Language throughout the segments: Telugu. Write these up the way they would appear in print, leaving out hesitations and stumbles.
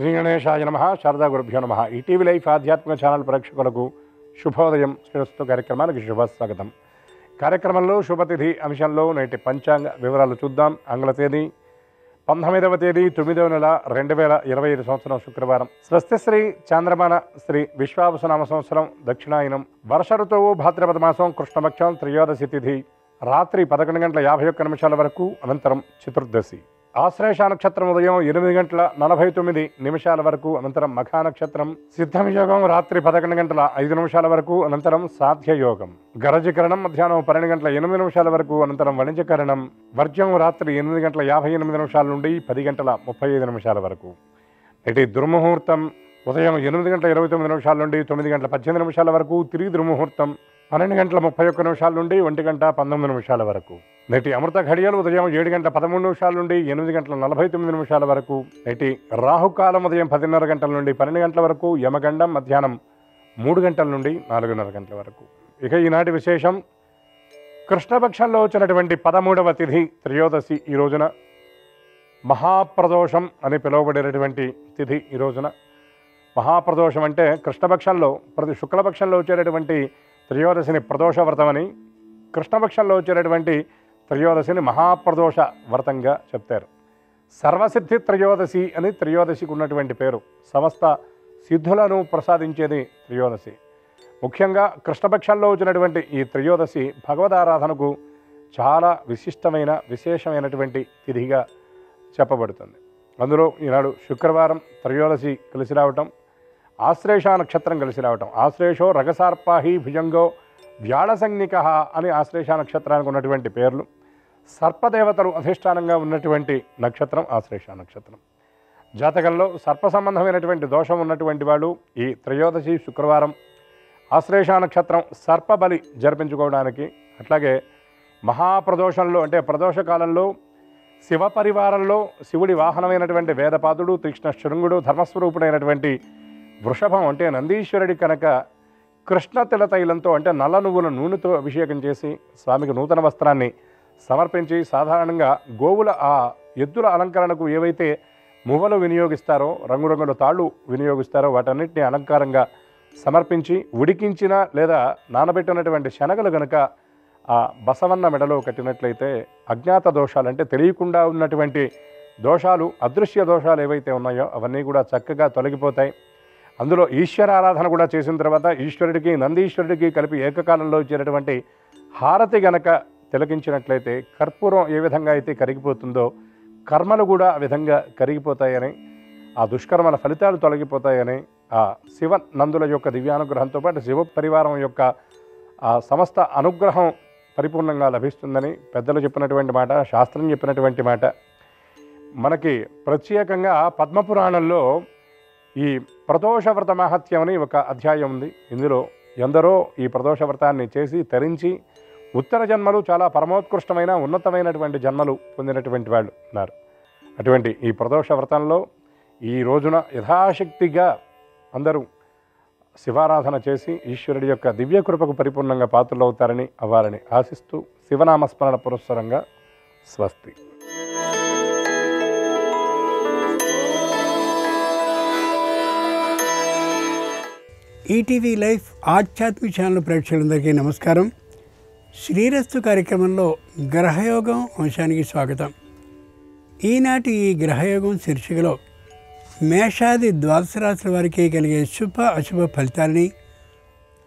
శ్రీ గణేశాయ నమః. శారదా గురుభ్యో నమః. ఈటీవీ లైఫ్ ఆధ్యాత్మిక ఛానల్ ప్రేక్షకులకు శుభోదయం. శ్రీరస్తు కార్యక్రమానికి శుభస్వాగతం. కార్యక్రమంలో శుభతిథి అంశంలో నేటి పంచాంగ వివరాలు చూద్దాం. ఆంగ్ల తేదీ 19వ తేదీ 9వ నెల 2025 సంవత్సరం శుక్రవారం. స్వస్తిశ్రీ చాంద్రమాన శ్రీ విశ్వావసునామ సంవత్సరం దక్షిణాయనం. వర్ష ఋతువు భాద్రపద మాసం కృష్ణపక్షం త్రయోదశి తిథి రాత్రి 11:51 వరకు, అనంతరం చతుర్దశి. ఆశ్లేష నక్షత్రం ఉదయం 8:49 వరకు, అనంతరం మఖా నక్షత్రం. సిద్ధవియోగం రాత్రి 11:05 వరకు, అనంతరం సాధ్యయోగం. గరజకరణం మధ్యాహ్నం 12:08 వరకు, అనంతరం వణిజకరణం. వర్జ్యం రాత్రి 8:58 నుండి 10:35 వరకు. నేటి దుర్ముహూర్తం ఉదయం 8:29 నుండి 9:18 వరకు. తిరిగి దుర్ముహూర్తం 12:31 నుండి 1:19 వరకు. నేటి అమృత ఘడియలు ఉదయం 7:13 నుండి 8:49 వరకు. నేటి రాహుకాలం ఉదయం 10:30 గంటల నుండి 12 గంటల వరకు. యమగండం మధ్యాహ్నం 3 గంటల నుండి 4:30 గంటల వరకు. ఇక ఈనాటి విశేషం, కృష్ణపక్షంలో వచ్చినటువంటి 13వ తిథి త్రయోదశి ఈ రోజున. మహాప్రదోషం అని పిలువబడేటటువంటి తిథి ఈ రోజున. మహాప్రదోషం అంటే కృష్ణపక్షంలో ప్రతి శుక్లపక్షంలో వచ్చేటటువంటి త్రయోదశిని ప్రదోష వ్రతమని, కృష్ణపక్షంలో వచ్చేటటువంటి త్రయోదశిని మహాప్రదోష వ్రతంగా చెప్తారు. సర్వసిద్ధి త్రయోదశి అని త్రయోదశికి ఉన్నటువంటి పేరు. సమస్త సిద్ధులను ప్రసాదించేది త్రయోదశి. ముఖ్యంగా కృష్ణపక్షంలో వచ్చినటువంటి ఈ త్రయోదశి భగవదారాధనకు చాలా విశిష్టమైన విశేషమైనటువంటి తిథిగా చెప్పబడుతుంది. అందులో ఈనాడు శుక్రవారం త్రయోదశి కలిసి రావటం, ఆశ్లేష నక్షత్రం కలిసి రావటం. ఆశ్లేషో రగసార్పాహి భుజంగో వ్యాళసంజ్ఞిక అని ఆశ్లేష నక్షత్రానికి ఉన్నటువంటి పేర్లు. సర్పదేవతలు అధిష్టానంగా ఉన్నటువంటి నక్షత్రం ఆశ్లేష నక్షత్రం. జాతకంలో సర్ప సంబంధమైనటువంటి దోషం ఉన్నటువంటి వాళ్ళు ఈ త్రయోదశి శుక్రవారం ఆశ్లేష నక్షత్రం సర్పబలి జరిపించుకోవడానికి, అట్లాగే మహాప్రదోషంలో అంటే ప్రదోష కాలంలో శివ పరివారంలో శివుడి వాహనమైనటువంటి వేదపాదుడు, తీక్ష్ణ శృంగుడు, ధర్మస్వరూపుడైనటువంటి వృషభం అంటే నందీశ్వరుడి కనుక కృష్ణ తిల తైలంతో అంటే నల్ల నువ్వుల నూనెతో అభిషేకం చేసి స్వామికి నూతన వస్త్రాన్ని సమర్పించి, సాధారణంగా గోవుల ఆ ఎద్దుల అలంకరణకు ఏవైతే మువ్వలు వినియోగిస్తారో, రంగురంగుల తాళ్ళు వినియోగిస్తారో వాటన్నిటిని అలంకారంగా సమర్పించి, ఉడికించిన లేదా నానబెట్టినటువంటి శనగలు గనక ఆ బసవన్న మెడలో కట్టినట్లయితే అజ్ఞాత దోషాలు అంటే తెలియకుండా ఉన్నటువంటి దోషాలు, అదృశ్య దోషాలు ఏవైతే ఉన్నాయో అవన్నీ కూడా చక్కగా తొలగిపోతాయి. అందులో ఈశ్వర ఆరాధన కూడా చేసిన తర్వాత ఈశ్వరుడికి నందీశ్వరుడికి కలిపి ఏకకాలంలో ఇచ్చేటటువంటి హారతి గనక తిలకించినట్లయితే కర్పూరం ఏ విధంగా అయితే కరిగిపోతుందో కర్మలు కూడా ఆ విధంగా కరిగిపోతాయని, ఆ దుష్కర్మల ఫలితాలు తొలగిపోతాయని, ఆ శివ నందుల యొక్క దివ్యానుగ్రహంతో పాటు శివ పరివారం యొక్క ఆ సమస్త అనుగ్రహం పరిపూర్ణంగా లభిస్తుందని పెద్దలు చెప్పినటువంటి మాట, శాస్త్రం చెప్పినటువంటి మాట. మనకి ప్రత్యేకంగా పద్మపురాణంలో ఈ ప్రదోష వ్రత మహత్యం అని ఒక అధ్యాయం ఉంది. ఇందులో ఎందరో ఈ ప్రదోష వ్రతాన్ని చేసి తరించి ఉత్తర జన్మలు చాలా పరమోత్కృష్టమైన ఉన్నతమైనటువంటి జన్మలు పొందినటువంటి వాళ్ళు ఉన్నారు. అటువంటి ఈ ప్రదోష వ్రతంలో ఈ రోజున యథాశక్తిగా అందరూ శివారాధన చేసి ఈశ్వరుడి యొక్క దివ్య కృపకు పరిపూర్ణంగా పాత్రలవుతారని అవ్వాలని ఆశిస్తూ శివనామస్మరణ పురస్సరంగా స్వస్తి. ఈటీవీ లైఫ్ ఆధ్యాత్మిక ఛానల్ ప్రేక్షకులందరికీ నమస్కారం. శ్రీరస్తు కార్యక్రమంలో గ్రహయోగం అంశానికి స్వాగతం. ఈనాటి ఈ గ్రహయోగం శీర్షికలో మేషాది ద్వాదశ రాశుల వారికి కలిగే శుభ అశుభ ఫలితాలని,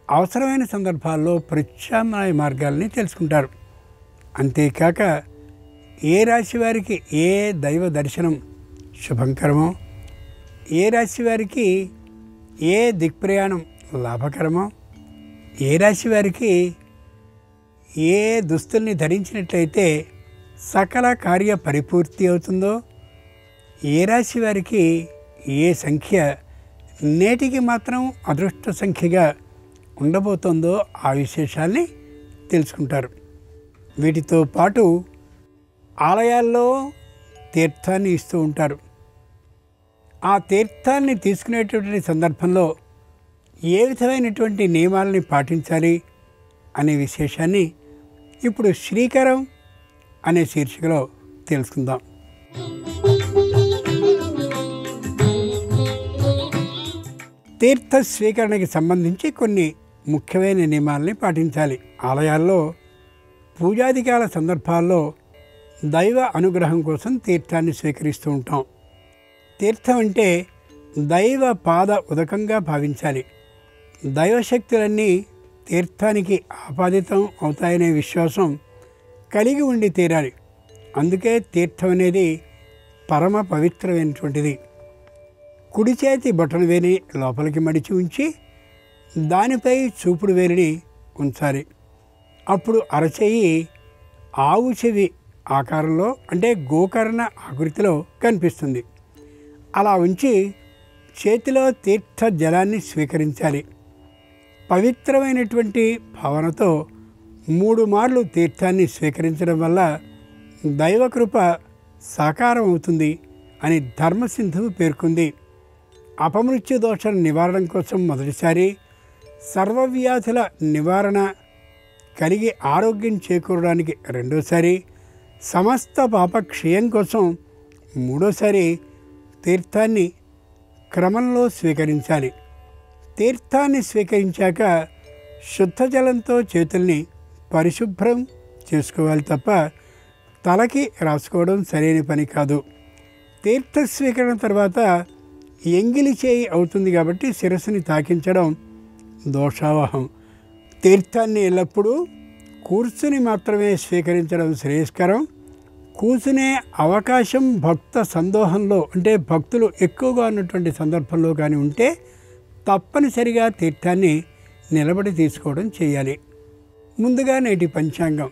అవసరమైన సందర్భాల్లో ప్రత్యామ్నాయ మార్గాల్ని తెలుసుకుంటారు. అంతేకాక ఏ రాశి వారికి ఏ దైవ దర్శనం శుభంకరమో, ఏ రాశి వారికి ఏ దిక్ప్రయాణం లాభకరమో, ఏ రాశి వారికి ఏ దుస్తుల్ని ధరించినట్లయితే సకల కార్య పరిపూర్తి అవుతుందో, ఏ రాశి వారికి ఏ సంఖ్య నేటికి మాత్రం అదృష్ట సంఖ్యగా ఉండబోతుందో ఆ విశేషాల్ని తెలుసుకుంటారు. వీటితో పాటు ఆలయాల్లో తీర్థాన్ని ఇస్తూ ఉంటారు. ఆ తీర్థాన్ని తీసుకునేటటువంటి సందర్భంలో ఏ విధమైనటువంటి నియమాలని పాటించాలి అనే విశేషాన్ని ఇప్పుడు శ్రీకరం అనే శీర్షికలో తెలుసుకుందాం. తీర్థ స్వీకరణకి సంబంధించి కొన్ని ముఖ్యమైన నియమాలని పాటించాలి. ఆలయాల్లో పూజాధికాల సందర్భాల్లో దైవ అనుగ్రహం కోసం తీర్థాన్ని స్వీకరిస్తూ ఉంటాం. తీర్థం అంటే దైవ పాద ఉదకంగా భావించాలి. దైవశక్తులన్నీ తీర్థానికి ఆపాదితం అవుతాయనే విశ్వాసం కలిగి ఉండి తీరాలి. అందుకే తీర్థం అనేది పరమ పవిత్రమైనటువంటిది. కుడి చేతి బొటన వేలిని లోపలికి మడిచి ఉంచి దానిపై చూపుడు వేలిని ఉంచాలి. అప్పుడు అరచేయి ఆవు చెవి ఆకారంలో అంటే గోకర్ణ ఆకృతిలో కనిపిస్తుంది. అలా ఉంచి చేతిలో తీర్థ జలాన్ని స్వీకరించాలి. పవిత్రమైనటువంటి భావనతో 3 మార్లు తీర్థాన్ని స్వీకరించడం వల్ల దైవకృప సాకారం అవుతుంది అని ధర్మసింధువు పేర్కొంది. అపమృత్యు దోషం నివారణ కోసం మొదటిసారి, సర్వవ్యాధుల నివారణ కలిగి ఆరోగ్యం చేకూరడానికి రెండోసారి, సమస్త పాపక్షయం కోసం మూడోసారి తీర్థాన్ని క్రమంలో స్వీకరించాలి. తీర్థాన్ని స్వీకరించాక శుద్ధ జలంతో చేతుల్ని పరిశుభ్రం చేసుకోవాలి తప్ప తలకి రాసుకోవడం సరైన పని కాదు. తీర్థ స్వీకరణ తర్వాత ఎంగిలి చేయి అవుతుంది కాబట్టి శిరస్సుని తాకించడం దోషావహం. తీర్థాన్ని ఎల్లప్పుడూ కూర్చుని మాత్రమే స్వీకరించడం శ్రేయస్కరం. కూర్చునే అవకాశం భక్త సందోహంలో అంటే భక్తులు ఎక్కువగా ఉన్నటువంటి సందర్భంలో కానీ ఉంటే తప్పనిసరిగా తీర్థాన్ని నిలబడి తీసుకోవడం చేయాలి. ముందుగా నేటి పంచాంగం.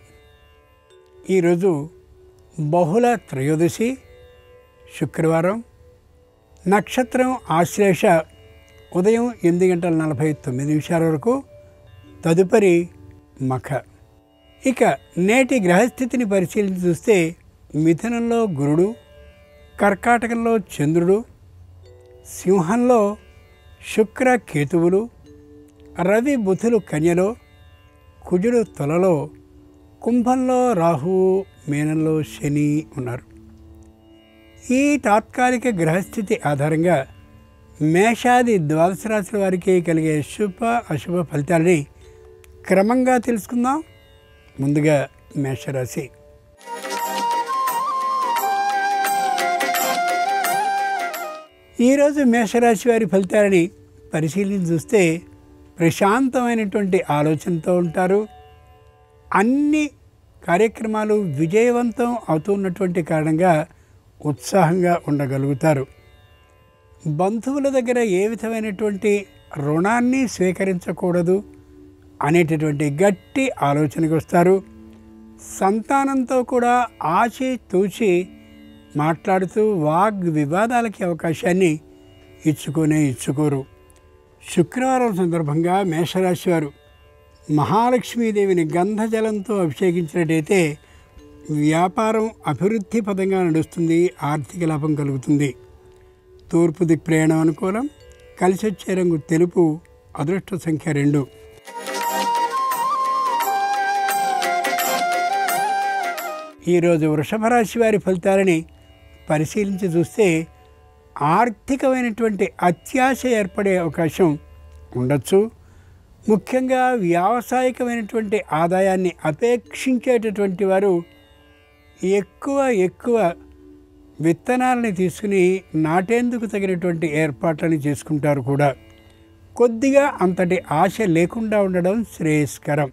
ఈరోజు బహుళ త్రయోదశి, శుక్రవారం, నక్షత్రం ఆశ్లేష, ఉదయం 8:49 వరకు, తదుపరి మఖ. ఇక నేటి గ్రహస్థితిని పరిశీలించి చూస్తే మిథునంలో గురుడు, కర్కాటకంలో చంద్రుడు, సింహంలో శుక్ర కేతువులు, రవి బుధులు కన్యలో, కుజుడు తులలో, కుంభంలో రాహువు, మీనంలో శని ఉన్నారు. ఈ తాత్కాలిక గ్రహస్థితి ఆధారంగా మేషాది 12 రాశుల వారికి కలిగే శుభ అశుభ ఫలితాలని క్రమంగా తెలుసుకుందాం. ముందుగా మేషరాశి. ఈరోజు మేషరాశి వారి ఫలితాలని పరిశీలించి చూస్తే ప్రశాంతమైనటువంటి ఆలోచనతో ఉంటారు. అన్ని కార్యక్రమాలు విజయవంతం అవుతున్నటువంటి కారణంగా ఉత్సాహంగా ఉండగలుగుతారు. బంధువుల దగ్గర ఏ విధమైనటువంటి రుణాన్ని స్వీకరించకూడదు అనేటటువంటి గట్టి ఆలోచనకు వస్తారు. సంతానంతో కూడా ఆచి తూచి మాట్లాడుతూ వాగ్ వివాదాలకి అవకాశాన్ని ఇచ్చుకోరు. శుక్రవారం సందర్భంగా మేషరాశి వారు మహాలక్ష్మీదేవిని గంధజలంతో అభిషేకించినట్టయితే వ్యాపారం అభివృద్ధి పదంగా నడుస్తుంది, ఆర్థిక లాభం కలుగుతుంది. తూర్పు దిక్ ప్రయాణం అనుకూలం. కలిసి వచ్చే రంగు తెలుపు. అదృష్ట సంఖ్య 2. ఈరోజు వృషభ రాశి వారి ఫలితాలని పరిశీలించి చూస్తే ఆర్థికమైనటువంటి అత్యాశ ఏర్పడే అవకాశం ఉండొచ్చు. ముఖ్యంగా వ్యావసాయికమైనటువంటి ఆదాయాన్ని అపేక్షించేటటువంటి వారు ఎక్కువ విత్తనాలని తీసుకుని నాటేందుకు తగినటువంటి ఏర్పాట్లని చేసుకుంటారు కూడా. కొద్దిగా అంతటి ఆశ లేకుండా ఉండడం శ్రేయస్కరం.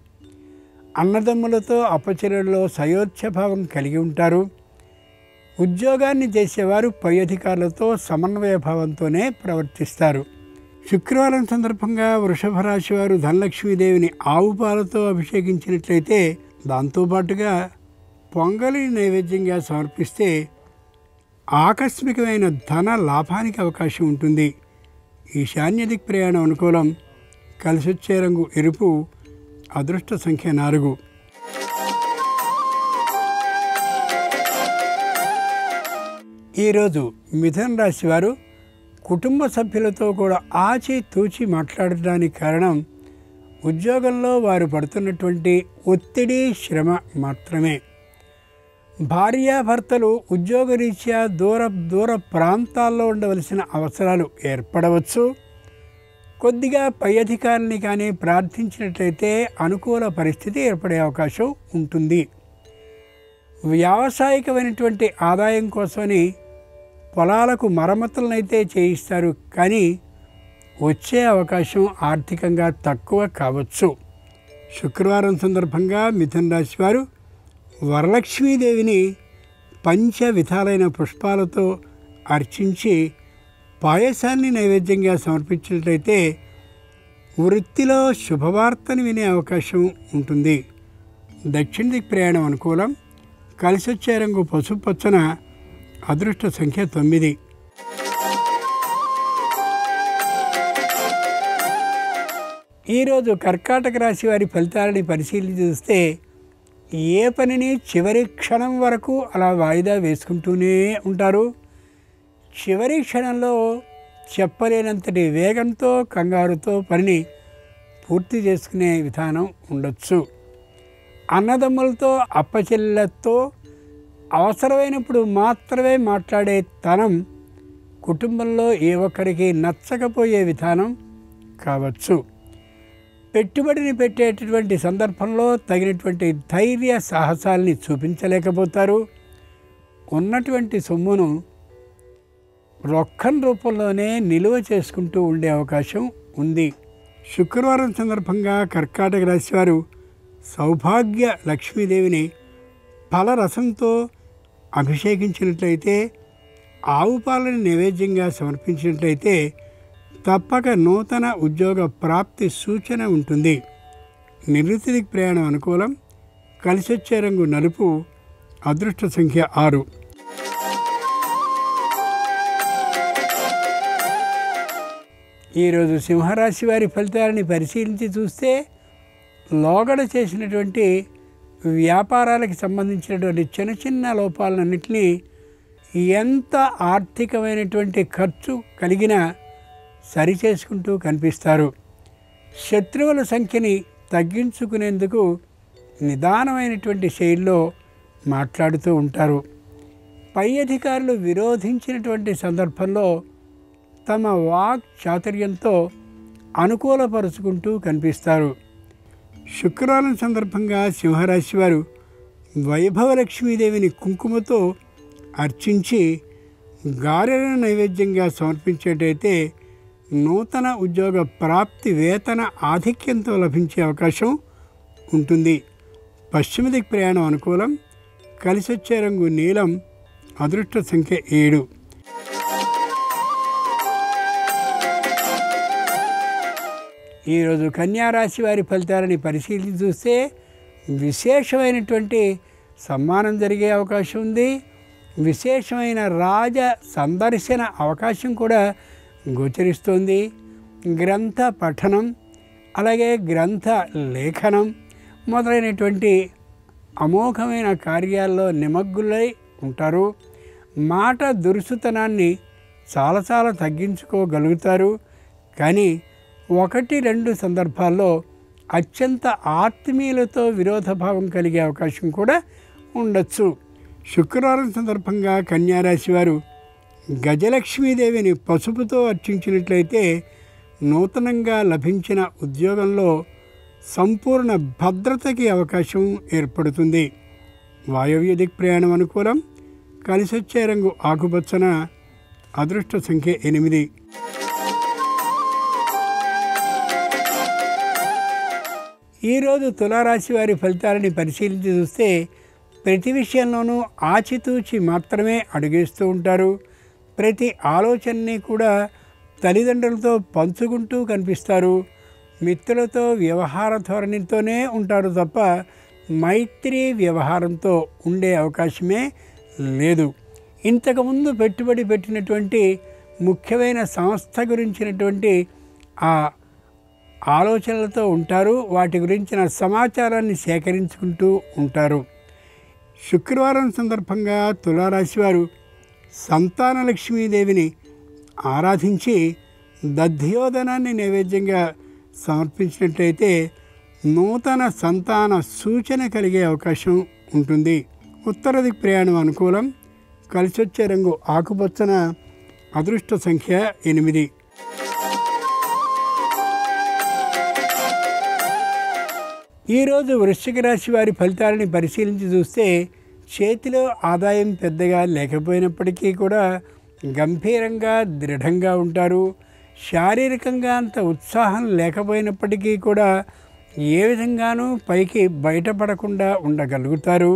అన్నదమ్ములతో అపచర్యలో సయోధ్యభావం కలిగి ఉంటారు. ఉద్యోగాన్ని చేసేవారు పై అధికారులతో సమన్వయ భావంతోనే ప్రవర్తిస్తారు. శుక్రవారం సందర్భంగా వృషభ రాశి వారు ధనలక్ష్మీదేవిని ఆవు పాలతో అభిషేకించినట్లయితే దాంతోపాటుగా పొంగలి నైవేద్యంగా సమర్పిస్తే ఆకస్మికమైన ధన లాభానికి అవకాశం ఉంటుంది. ఈశాన్య దిక్ ప్రయాణం అనుకూలం. కలిసొచ్చే రంగు ఎరుపు. అదృష్ట సంఖ్య 4. ఈరోజు మిథున రాశి వారు కుటుంబ సభ్యులతో కూడా ఆచి తూచి మాట్లాడడానికి కారణం ఉద్యోగంలో వారు పడుతున్నటువంటి ఒత్తిడి, శ్రమ మాత్రమే. భార్యాభర్తలు ఉద్యోగరీత్యా దూర ప్రాంతాల్లో ఉండవలసిన అవసరాలు ఏర్పడవచ్చు. కొద్దిగా పై అధికారులని కానీ ప్రార్థించినట్లయితే అనుకూల పరిస్థితి ఏర్పడే అవకాశం ఉంటుంది. వ్యావసాయికమైనటువంటి ఆదాయం కోసమని పొలాలకు మరమ్మతులనైతే చేయిస్తారు, కానీ వచ్చే అవకాశం ఆర్థికంగా తక్కువ కావచ్చు. శుక్రవారం సందర్భంగా మిథున రాశి వారు వరలక్ష్మీదేవిని పంచ విధాలైన పుష్పాలతో అర్చించి పాయసాన్ని నైవేద్యంగా సమర్పించినట్లయితే వృత్తిలో శుభవార్తను వినే అవకాశం ఉంటుంది. దక్షిణ దిక్ ప్రయాణం అనుకూలం. కలిసి వచ్చే రంగు పసుపు పచ్చన. అదృష్ట సంఖ్య 9. ఈరోజు కర్కాటక రాశి వారి ఫలితాలని పరిశీలించి చూస్తే ఏ పనిని చివరి క్షణం వరకు అలా వాయిదా వేసుకుంటూనే ఉంటారు. చివరి క్షణంలో చెప్పలేనంతటి వేగంతో కంగారుతో పనిని పూర్తి చేసుకునే విధానం ఉండొచ్చు. అన్నదమ్ములతో అప్పచెల్లెలతో అవసరమైనప్పుడు మాత్రమే మాట్లాడే తనం కుటుంబంలో ఏ ఒక్కరికి నచ్చకపోయే విధానం కావచ్చు. పెట్టుబడిని పెట్టేటటువంటి సందర్భంలో తగినటువంటి ధైర్య సాహసాల్ని చూపించలేకపోతారు. ఉన్నటువంటి సొమ్మును రొక్కం రూపంలోనే నిలువ చేసుకుంటూ ఉండే అవకాశం ఉంది. శుక్రవారం సందర్భంగా కర్కాటక రాశి వారు సౌభాగ్య లక్ష్మీదేవిని ఫలరసంతో అభిషేకించినట్లయితే, ఆవు పాలని నైవేద్యంగా సమర్పించినట్లయితే తప్పక నూతన ఉద్యోగ ప్రాప్తి సూచన ఉంటుంది. నివృత్తి దిక్ ప్రయాణం అనుకూలం. కలిసి వచ్చే రంగు నలుపు. అదృష్ట సంఖ్య 6. ఈరోజు సింహరాశి వారి ఫలితాలని పరిశీలించి చూస్తే లోగడ చేసినటువంటి వ్యాపారాలకు సంబంధించినటువంటి చిన్న చిన్న లోపాలన్నింటినీ ఎంత ఆర్థికమైనటువంటి ఖర్చు కలిగినా సరిచేసుకుంటూ కనిపిస్తారు. శత్రువుల సంఖ్యని తగ్గించుకునేందుకు నిదానమైనటువంటి శైలిలో మాట్లాడుతూ ఉంటారు. పై అధికారులు విరోధించినటువంటి సందర్భంలో తమ వాక్ చాతుర్యంతో అనుకూలపరుచుకుంటూ కనిపిస్తారు. శుక్రవారం సందర్భంగా సింహరాశి వారు వైభవలక్ష్మీదేవిని కుంకుమతో అర్చించి గారెలను నైవేద్యంగా సమర్పించేటైతే నూతన ఉద్యోగ ప్రాప్తి వేతన ఆధిక్యంతో లభించే అవకాశం ఉంటుంది. పశ్చిమ దిక్ ప్రయాణం అనుకూలం. కలిసి వచ్చే రంగు నీలం. అదృష్ట సంఖ్య 7. ఈరోజు కన్యారాశి వారి ఫలితాలని పరిశీలించి చూస్తే విశేషమైనటువంటి సన్మానం జరిగే అవకాశం ఉంది. విశేషమైన రాజ సందర్శన అవకాశం కూడా గోచరిస్తోంది. గ్రంథ పఠనం, అలాగే గ్రంథ లేఖనం మొదలైనటువంటి అమోఘమైన కార్యాల్లో నిమగ్నులై ఉంటారు. మాట దురుసుతనాన్ని చాలా తగ్గించుకోగలుగుతారు. కానీ 1-2 సందర్భాల్లో అత్యంత ఆత్మీయులతో విరోధభావం కలిగే అవకాశం కూడా ఉండొచ్చు. శుక్రవారం సందర్భంగా కన్యారాశి వారు గజలక్ష్మీదేవిని పసుపుతో అర్చించినట్లయితే నూతనంగా లభించిన ఉద్యోగంలో సంపూర్ణ భద్రతకి అవకాశం ఏర్పడుతుంది. వాయవ్య దిక్ ప్రయాణం అనుకూలం. కలిసి వచ్చే రంగు ఆకుపచ్చన. అదృష్ట సంఖ్య 8. ఈరోజు తులారాశి వారి ఫలితాలని పరిశీలించి చూస్తే ప్రతి విషయంలోనూ ఆచితూచి మాత్రమే అడుగేస్తూ ఉంటారు. ప్రతి ఆలోచనని కూడా తల్లిదండ్రులతో పంచుకుంటూ కనిపిస్తారు. మిత్రులతో వ్యవహార ధోరణితోనే ఉంటారు తప్ప మైత్రి వ్యవహారంతో ఉండే అవకాశమే లేదు. ఇంతకుముందు పెట్టుబడి పెట్టినటువంటి ముఖ్యమైన సంస్థ గురించినటువంటి ఆ ఆలోచనలతో ఉంటారు. వాటి గురించిన సమాచారాన్ని సేకరించుకుంటూ ఉంటారు. శుక్రవారం సందర్భంగా తులారాశి వారు సంతాన లక్ష్మీదేవిని ఆరాధించి దధ్యోదనాన్ని నైవేద్యంగా సమర్పించినట్లయితే నూతన సంతాన సూచన కలిగే అవకాశం ఉంటుంది. ఉత్తర దిక్ ప్రయాణం అనుకూలం. కలిసి వచ్చే రంగు ఆకుపచ్చన. అదృష్ట సంఖ్య 8. ఈరోజు వృశ్చిక రాశి వారి ఫలితాలని పరిశీలించి చూస్తే చేతిలో ఆదాయం పెద్దగా లేకపోయినప్పటికీ కూడా గంభీరంగా దృఢంగా ఉంటారు. శారీరకంగా అంత ఉత్సాహం లేకపోయినప్పటికీ కూడా ఏ విధంగానూ పైకి బయటపడకుండా ఉండగలుగుతారు.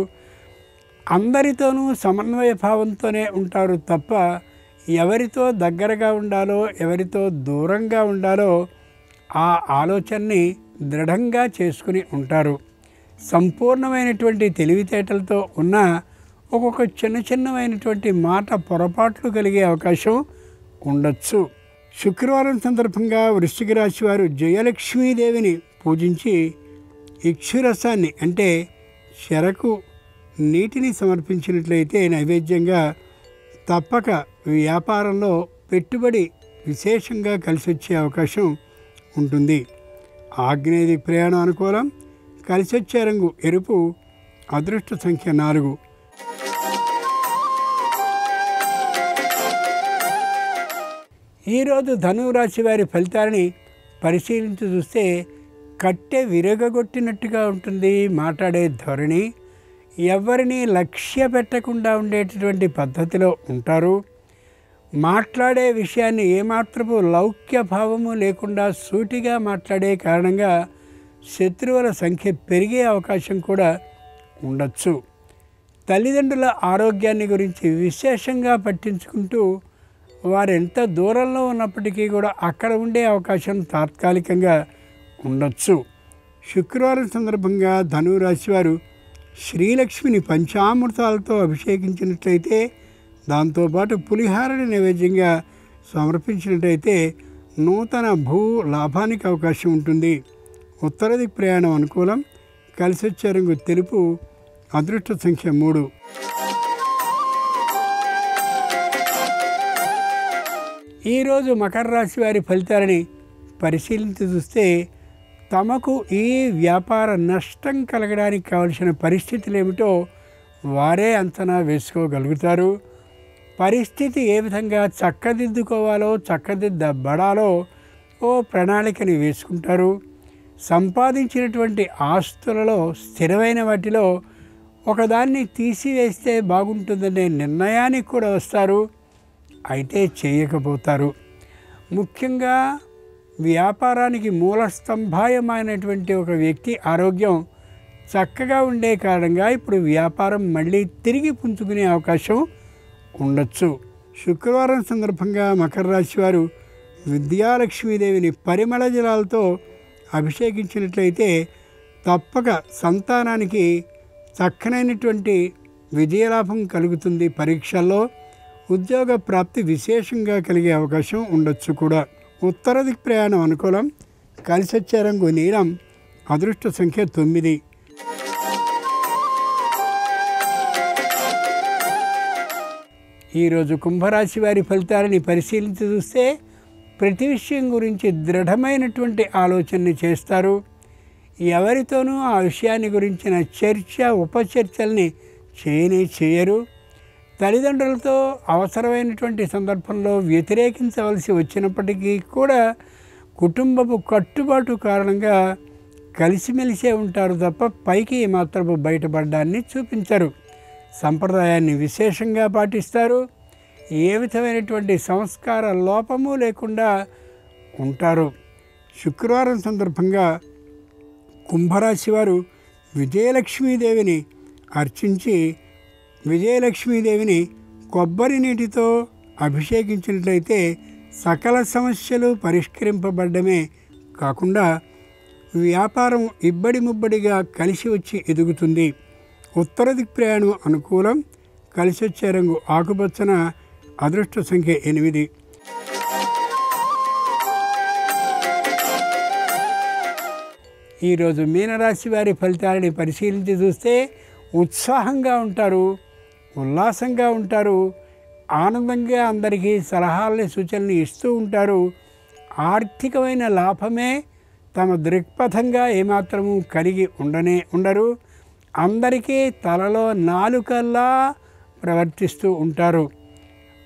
అందరితోనూ సమన్వయ భావంతోనే ఉంటారు తప్ప ఎవరితో దగ్గరగా ఉండాలో ఎవరితో దూరంగా ఉండాలో ఆ ఆలోచనని దృఢంగా చేసుకుని ఉంటారు. సంపూర్ణమైనటువంటి తెలివితేటలతో ఉన్న ఒక్కొక్క చిన్నమైనటువంటి మాట పొరపాట్లు కలిగే అవకాశం ఉండొచ్చు. శుక్రవారం సందర్భంగా వృశ్చిక రాశి వారు జయలక్ష్మీదేవిని పూజించి ఇక్షురసాన్ని అంటే చెరకు నీటిని సమర్పించినట్లయితే నైవేద్యంగా తప్పక వ్యాపారంలో పెట్టుబడి విశేషంగా కలిసి వచ్చే అవకాశం ఉంటుంది. ఆగ్నేయ ప్రయాణం అనుకూలం. కలిసి వచ్చే రంగు ఎరుపు. అదృష్ట సంఖ్య 4. ఈరోజు ధనురాశి వారి ఫలితాలని పరిశీలించి చూస్తే కట్టె విరగగొట్టినట్టుగా ఉంటుంది మాట్లాడే ధోరణి. ఎవరిని లక్ష్య పెట్టకుండా ఉండేటటువంటి పద్ధతిలో ఉంటారు. మాట్లాడే విషయాన్ని ఏమాత్రపు లౌక్య భావము లేకుండా సూటిగా మాట్లాడే కారణంగా శత్రువుల సంఖ్య పెరిగే అవకాశం కూడా ఉండొచ్చు. తల్లిదండ్రుల ఆరోగ్యాన్ని గురించి విశేషంగా పట్టించుకుంటూ వారు ఎంత దూరంలో ఉన్నప్పటికీ కూడా అక్కడ ఉండే అవకాశం తాత్కాలికంగా ఉండొచ్చు. శుక్రవారం సందర్భంగా ధనురాశి వారు శ్రీలక్ష్మిని పంచామృతాలతో అభిషేకించినట్లయితే, దాంతోపాటు పులిహారని నైవేద్యంగా సమర్పించినట్లయితే నూతన భూ లాభానికి అవకాశం ఉంటుంది. ఉత్తర దిక్కు ప్రయాణం అనుకూలం. కలిసి వచ్చే రంగు తెలుపు. అదృష్ట సంఖ్య 3. ఈరోజు మకర రాశి వారి ఫలితాలని పరిశీలించి చూస్తే తమకు ఈ వ్యాపార నష్టం కలగడానికి కావలసిన పరిస్థితులు ఏమిటో వారే అంచనా వేసుకోగలుగుతారు. పరిస్థితి ఏ విధంగా చక్కదిద్దుకోవాలో చక్కదిద్దబడాలో ఓ ప్రణాళికని వేసుకుంటారు. సంపాదించినటువంటి ఆస్తులలో స్థిరమైన వాటిలో ఒకదాన్ని తీసివేస్తే బాగుంటుందనే నిర్ణయానికి కూడా వస్తారు. అయితే చేయకపోతారు. ముఖ్యంగా వ్యాపారానికి మూలస్తంభాయమైనటువంటి ఒక వ్యక్తి ఆరోగ్యం చక్కగా ఉండే కారణంగా ఇప్పుడు వ్యాపారం మళ్ళీ తిరిగి పుంజుకునే అవకాశం ఉండొచ్చు. శుక్రవారం సందర్భంగా మకర రాశి వారు విద్యాలక్ష్మీదేవిని పరిమళ జలాలతో అభిషేకించినట్లయితే తప్పక సంతానానికి చక్కనైనటువంటి విజయలాభం కలుగుతుంది. పరీక్షల్లో ఉద్యోగ ప్రాప్తి విశేషంగా కలిగే అవకాశం ఉండొచ్చు కూడా. ఉత్తర దిక్ ప్రయాణం అనుకూలం. కలిసి వచ్చే రంగు నీలం. అదృష్ట సంఖ్య 9. ఈరోజు కుంభరాశి వారి ఫలితాలని పరిశీలించి చూస్తే ప్రతి విషయం గురించి దృఢమైనటువంటి ఆలోచనని చేస్తారు. ఎవరితోనూ ఆ విషయాన్ని గురించిన చర్చ ఉపచర్చల్ని చేయరు. తల్లిదండ్రులతో అవసరమైనటువంటి సందర్భంలో వ్యతిరేకించవలసి వచ్చినప్పటికీ కూడా కుటుంబపు కట్టుబాటు కారణంగా కలిసిమెలిసే ఉంటారు తప్ప పైకి మాత్రము బయటపడడాన్ని చూపించరు. సంప్రదాయాన్ని విశేషంగా పాటిస్తారు. ఏ విధమైనటువంటి సంస్కార లోపము లేకుండా ఉంటారు. శుక్రవారం సందర్భంగా కుంభరాశి వారు విజయలక్ష్మీదేవిని అర్చించి విజయలక్ష్మీదేవిని కొబ్బరి నీటితో అభిషేకించినట్లయితే సకల సమస్యలు పరిష్కరింపబడ్డమే కాకుండా వ్యాపారం ఇబ్బడి ముబ్బడిగా కలిసి వచ్చి ఎదుగుతుంది. ఉత్తర దిక్ ప్రయాణం అనుకూలం. కలిసి వచ్చే రంగు ఆకుపచ్చన. అదృష్ట సంఖ్య 8. ఈరోజు మీనరాశి వారి ఫలితాలని పరిశీలించి చూస్తే ఉత్సాహంగా ఉంటారు, ఉల్లాసంగా ఉంటారు, ఆనందంగా అందరికీ సలహాలని సూచనలు ఇస్తూ ఉంటారు. ఆర్థికమైన లాభమే తమ దృక్పథంగా ఏమాత్రము కలిగి ఉండరు. అందరికీ తలలో నాలుకల్లా ప్రవర్తిస్తూ ఉంటారు.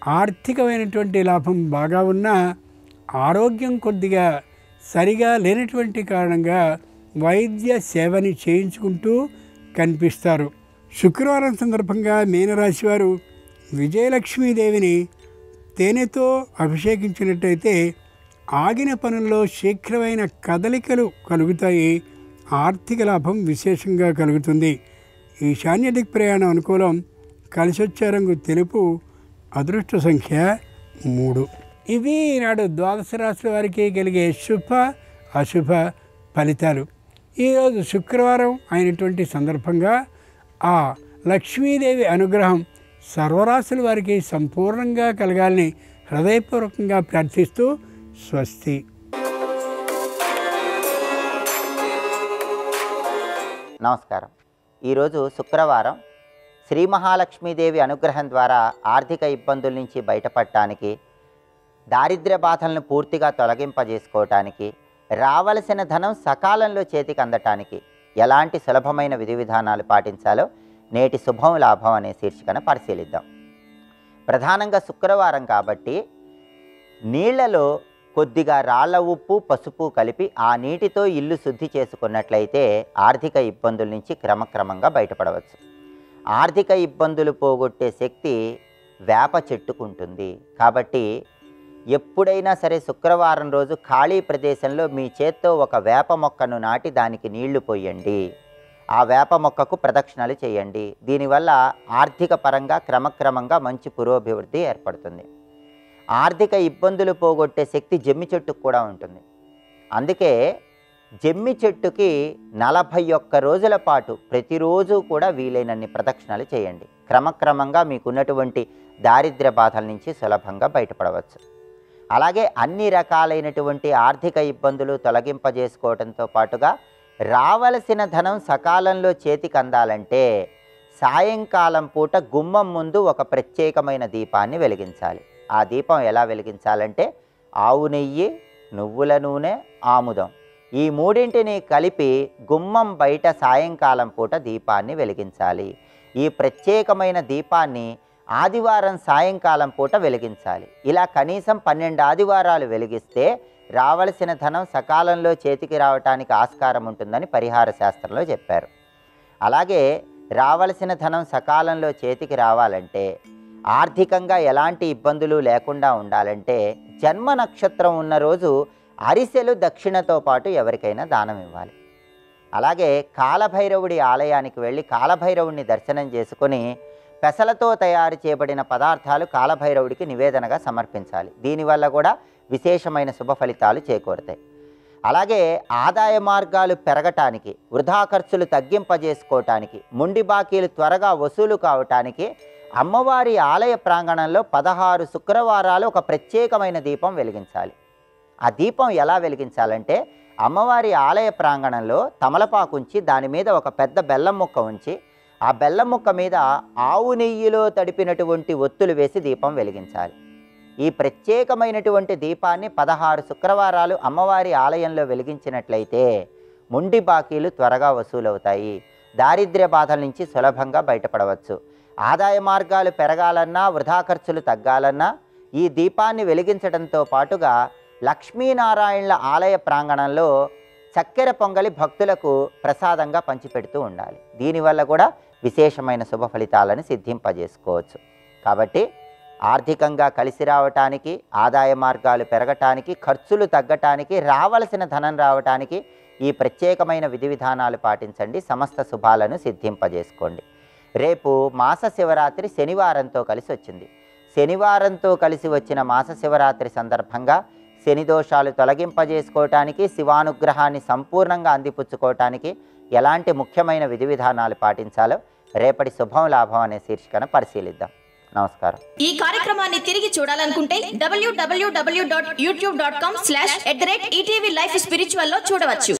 ఆర్థికమైనటువంటి లాభం బాగా ఉన్నా ఆరోగ్యం కొద్దిగా సరిగా లేనటువంటి కారణంగా వైద్య సేవని చేయించుకుంటూ కనిపిస్తారు. శుక్రవారం సందర్భంగా మీనరాశి వారు విజయలక్ష్మీదేవిని తేనెతో అభిషేకించినట్టయితే ఆగిన పనుల్లో శీఘ్రమైన కదలికలు కలుగుతాయి. ఆర్థిక లాభం విశేషంగా కలుగుతుంది. ఈశాన్య దిక్ ప్రయాణం అనుకూలం. కలిసొచ్చే రంగు తెలుపు. అదృష్ట సంఖ్య 3. ఇవి ఈనాడు ద్వాదశ రాశుల వారికి కలిగే శుభ అశుభ ఫలితాలు. ఈరోజు శుక్రవారం అయినటువంటి సందర్భంగా ఆ లక్ష్మీదేవి అనుగ్రహం సర్వరాశుల వారికి సంపూర్ణంగా కలగాలని హృదయపూర్వకంగా ప్రార్థిస్తూ స్వస్తి. నమస్కారం. ఈరోజు శుక్రవారం. శ్రీ మహాలక్ష్మీదేవి అనుగ్రహం ద్వారా ఆర్థిక ఇబ్బందుల నుంచి బయటపడటానికి, దారిద్ర్య బాధలను పూర్తిగా తొలగింపజేసుకోవటానికి, రావలసిన ధనం సకాలంలో చేతికి అందటానికి ఎలాంటి సులభమైన విధి విధానాలు పాటించాలో నేటి శుభం లాభం అనే శీర్షికను పరిశీలిద్దాం. ప్రధానంగా శుక్రవారం కాబట్టి నీళ్లలో కొద్దిగా రాళ్ల ఉప్పు, పసుపు కలిపి ఆ నీటితో ఇల్లు శుద్ధి చేసుకున్నట్లయితే ఆర్థిక ఇబ్బందుల నుంచి క్రమక్రమంగా బయటపడవచ్చు. ఆర్థిక ఇబ్బందులు పోగొట్టే శక్తి వేప చెట్టుకుంటుంది. కాబట్టి ఎప్పుడైనా సరే శుక్రవారం రోజు ఖాళీ ప్రదేశంలో మీ చేత్తో ఒక వేప మొక్కను నాటి దానికి నీళ్లు పోయండి. ఆ వేప మొక్కకు ప్రదక్షిణలు చేయండి. దీనివల్ల ఆర్థిక పరంగా క్రమక్రమంగా మంచి పురోభివృద్ధి ఏర్పడుతుంది. ఆర్థిక ఇబ్బందులు పోగొట్టే శక్తి జమ్మి చెట్టుకు కూడా ఉంటుంది. అందుకే జమ్మి చెట్టుకి 41 రోజుల పాటు ప్రతిరోజు కూడా వీలైనన్ని ప్రదక్షిణలు చేయండి. క్రమక్రమంగా మీకున్నటువంటి దారిద్ర్య బాధల నుంచి సులభంగా బయటపడవచ్చు. అలాగే అన్ని రకాలైనటువంటి ఆర్థిక ఇబ్బందులు తొలగింపజేసుకోవడంతో పాటుగా రావలసిన ధనం సకాలంలో చేతికి అందాలంటే సాయంకాలం పూట గుమ్మం ముందు ఒక ప్రత్యేకమైన దీపాన్ని వెలిగించాలి. ఆ దీపం ఎలా వెలిగించాలంటే ఆవు నెయ్యి, నువ్వుల నూనె, ఆముదం ఈ మూడింటిని కలిపి గుమ్మం బయట సాయంకాలం పూట దీపాన్ని వెలిగించాలి. ఈ ప్రత్యేకమైన దీపాన్ని ఆదివారం సాయంకాలం పూట వెలిగించాలి. ఇలా కనీసం 12 ఆదివారాలు వెలిగిస్తే రావలసిన ధనం సకాలంలో చేతికి రావటానికి ఆస్కారం ఉంటుందని పరిహార శాస్త్రంలో చెప్పారు. అలాగే రావలసిన ధనం సకాలంలో చేతికి రావాలంటే, ఆర్థికంగా ఎలాంటి ఇబ్బందులు లేకుండా ఉండాలంటే జన్మ నక్షత్రం ఉన్న రోజు అరిసెలు దక్షిణతో పాటు ఎవరికైనా దానం ఇవ్వాలి. అలాగే కాలభైరవుడి ఆలయానికి వెళ్ళి కాలభైరవుడిని దర్శనం చేసుకొని పెసలతో తయారు చేయబడిన పదార్థాలు కాలభైరవుడికి నివేదనగా సమర్పించాలి. దీనివల్ల కూడా విశేషమైన శుభ ఫలితాలు చేకూరుతాయి. అలాగే ఆదాయ మార్గాలు పెరగటానికి, వృధా ఖర్చులు తగ్గింపజేసుకోవటానికి, మొండి బాకీలు త్వరగా వసూలు కావటానికి అమ్మవారి ఆలయ ప్రాంగణంలో 16 శుక్రవారాలు ఒక ప్రత్యేకమైన దీపం వెలిగించాలి. ఆ దీపం ఎలా వెలిగించాలంటే అమ్మవారి ఆలయ ప్రాంగణంలో తమలపాకు ఉంచి దాని మీద ఒక పెద్ద బెల్లం ముక్క ఉంచి ఆ బెల్లం ముక్క మీద ఆవు నెయ్యిలో తడిపినటువంటి ఒత్తులు వేసి దీపం వెలిగించాలి. ఈ ప్రత్యేకమైనటువంటి దీపాన్ని 16 శుక్రవారాలు అమ్మవారి ఆలయంలో వెలిగించినట్లయితే మొండి బాకీలు త్వరగా వసూలవుతాయి. దారిద్ర్య బాధల నుంచి సులభంగా బయటపడవచ్చు. ఆదాయ మార్గాలు పెరగాలన్నా, వృధా ఖర్చులు తగ్గాలన్నా ఈ దీపాన్ని వెలిగించడంతో పాటుగా లక్ష్మీనారాయణుల ఆలయ ప్రాంగణంలో చక్కెర పొంగలి భక్తులకు ప్రసాదంగా పంచిపెడుతూ ఉండాలి. దీనివల్ల కూడా విశేషమైన శుభ ఫలితాలను సిద్ధింపజేసుకోవచ్చు. కాబట్టి ఆర్థికంగా కలిసి రావటానికి, ఆదాయ మార్గాలు పెరగటానికి, ఖర్చులు తగ్గటానికి, రావలసిన ధనం రావటానికి ఈ ప్రత్యేకమైన విధి విధానాలు పాటించండి. సమస్త శుభాలను సిద్ధింపజేసుకోండి. రేపు మాస శివరాత్రి శనివారంతో కలిసి వచ్చింది. శనివారంతో కలిసి వచ్చిన మాస శివరాత్రి సందర్భంగా శని దోషాలు తొలగింపజేసుకోవటానికి, శివానుగ్రహాన్ని సంపూర్ణంగా అందిపుచ్చుకోవటానికి ఎలాంటి ముఖ్యమైన విధి విధానాలు పాటించాలో రేపటి శుభం లాభం అనే శీర్షికను పరిశీలిద్దాం. నమస్కారం. ఈ కార్యక్రమాన్ని తిరిగి చూడాలనుకుంటే www.youtube.com/ETV Life Spiritual లో చూడవచ్చు.